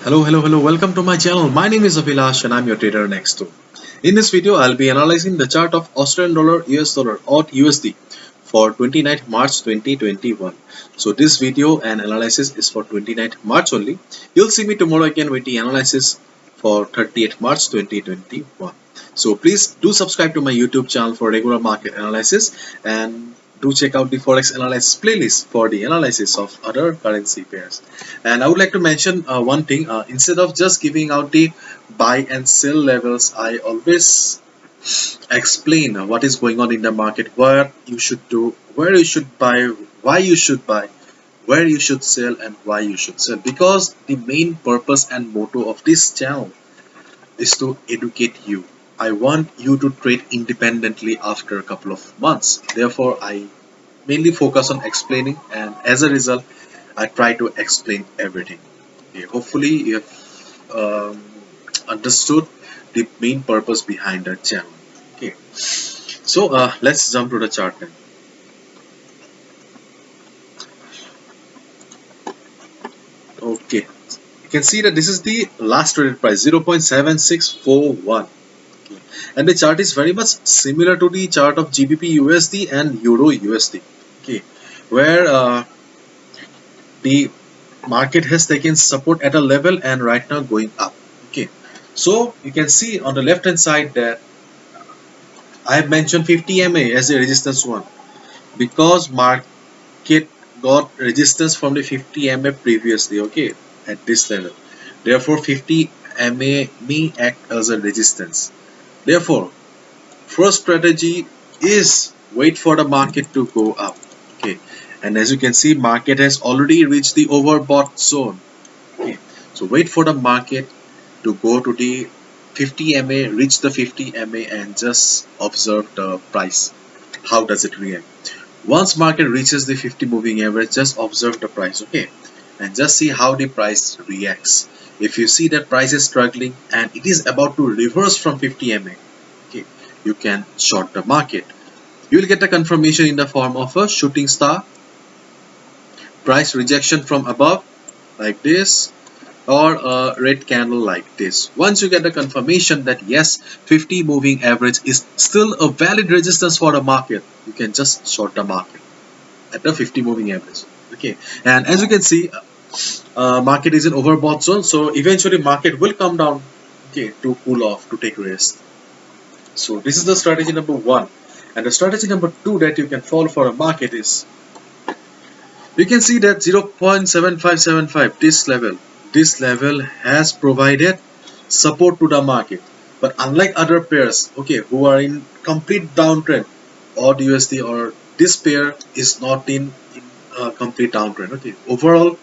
Hello. Welcome to my channel. My name is Abhilash and I'm your trader next door. In this video, I'll be analyzing the chart of Australian dollar, US dollar, AUD USD for 29th March 2021. So this video and analysis is for 29th March only. You'll see me tomorrow again with the analysis for 30th March 2021. So please do subscribe to my YouTube channel for regular market analysis and do check out the Forex analysis playlist for the analysis of other currency pairs. And I would like to mention one thing. Instead of just giving out the buy and sell levels, I always explain what is going on in the market, what you should do, where you should buy, why you should buy, where you should sell, and why you should sell. Because the main purpose and motto of this channel is to educate you. I want you to trade independently after a couple of months. Therefore, I mainly focus on explaining, and as a result, I try to explain everything. Okay, hopefully, you have understood the main purpose behind the channel. Okay, so let's jump to the chart then. Okay, you can see that this is the last traded price 0.7641. And the chart is very much similar to the chart of GBP USD and Euro USD. Okay, where the market has taken support at a level and right now going up. Okay, so you can see on the left hand side that I have mentioned 50 MA as a resistance one because market got resistance from the 50 MA previously. Okay, at this level, therefore 50 MA may act as a resistance. Therefore, first strategy is wait for the market to go up. Okay, and as you can see, market has already reached the overbought zone. Okay, so wait for the market to go to the 50 MA, reach the 50 MA, and just observe the price. How does it react? Once market reaches the 50 moving average, just observe the price. Okay, and just see how the price reacts. If you see that price is struggling and it is about to reverse from 50 MA, okay, you can short the market. You will get a confirmation in the form of a shooting star, price rejection from above like this, or a red candle like this. Once you get the confirmation that yes, 50 moving average is still a valid resistance for the market, you can just short the market at the 50 moving average. Okay, and as you can see, market is in overbought zone, so eventually market will come down, okay, to cool off, to take rest. So this is the strategy number one. And the strategy number two that you can follow for a market is, you can see that 0.7575, this level has provided support to the market. But unlike other pairs, okay, who are in complete downtrend, AUD USD or this pair is not in a complete downtrend. Okay, overall,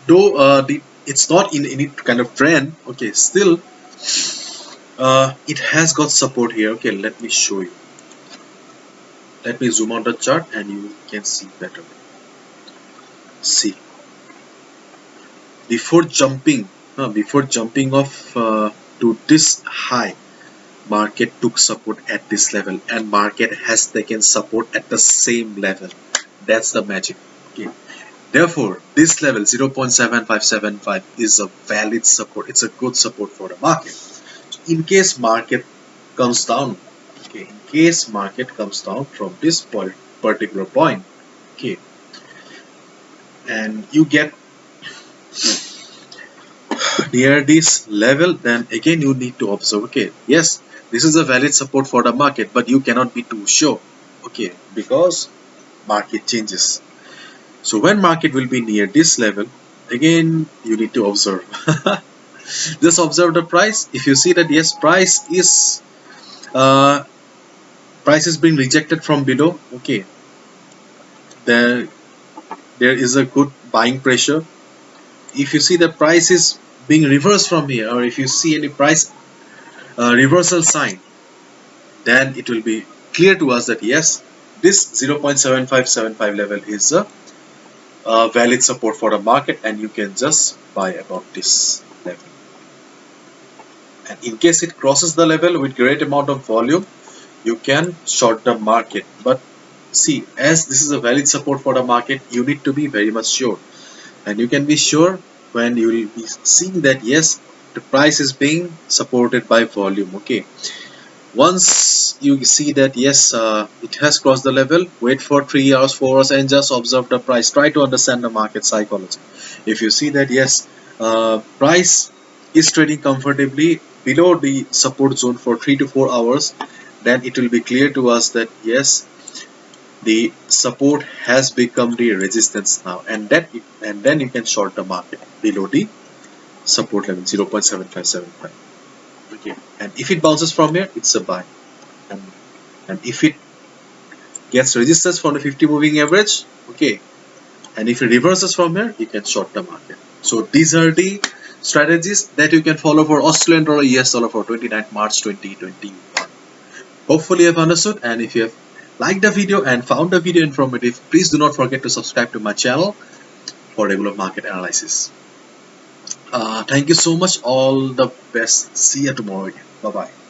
though it's not in any kind of trend, okay, still it has got support here. Okay, let me show you. Let me zoom on the chart and you can see better. See, before jumping off to this high, market took support at this level and market has taken support at the same level. That's the magic. Okay, therefore this level 0.7575 is a valid support. It's a good support for the market. In case market comes down, okay, in case market comes down from this particular point, okay, and you get near this level, then again you need to observe. Okay, yes, this is a valid support for the market, but you cannot be too sure. Okay, because market changes. So when market will be near this level, again you need to observe. Just observe the price. If you see that yes, uh, price is being rejected from below, okay, there is a good buying pressure. If you see the price is being reversed from here, or if you see any price reversal sign, then it will be clear to us that yes, this 0.7575 level is a valid support for the market and you can just buy about this level. And in case it crosses the level with great amount of volume, you can short the market. But see, as this is a valid support for the market, you need to be very much sure. and you can be sure when you will be seeing that yes, the price is being supported by volume. Okay, once you see that yes, it has crossed the level, wait for 3 hours, 4 hours, and just observe the price. Try to understand the market psychology. If you see that yes, price is trading comfortably below the support zone for 3 to 4 hours, then it will be clear to us that yes, the support has become the resistance now, and then you can short the market below the support level 0.7575. Okay, and if it bounces from here, it's a buy, and if it gets resistance from the 50 moving average, okay, and if it reverses from here, you can short the market. So these are the strategies that you can follow for Australian dollar, US dollar for 29th March 2021. Hopefully you have understood, and if you have liked the video and found the video informative, please do not forget to subscribe to my channel for regular market analysis. Thank you so much. All the best. See you tomorrow again. Bye bye.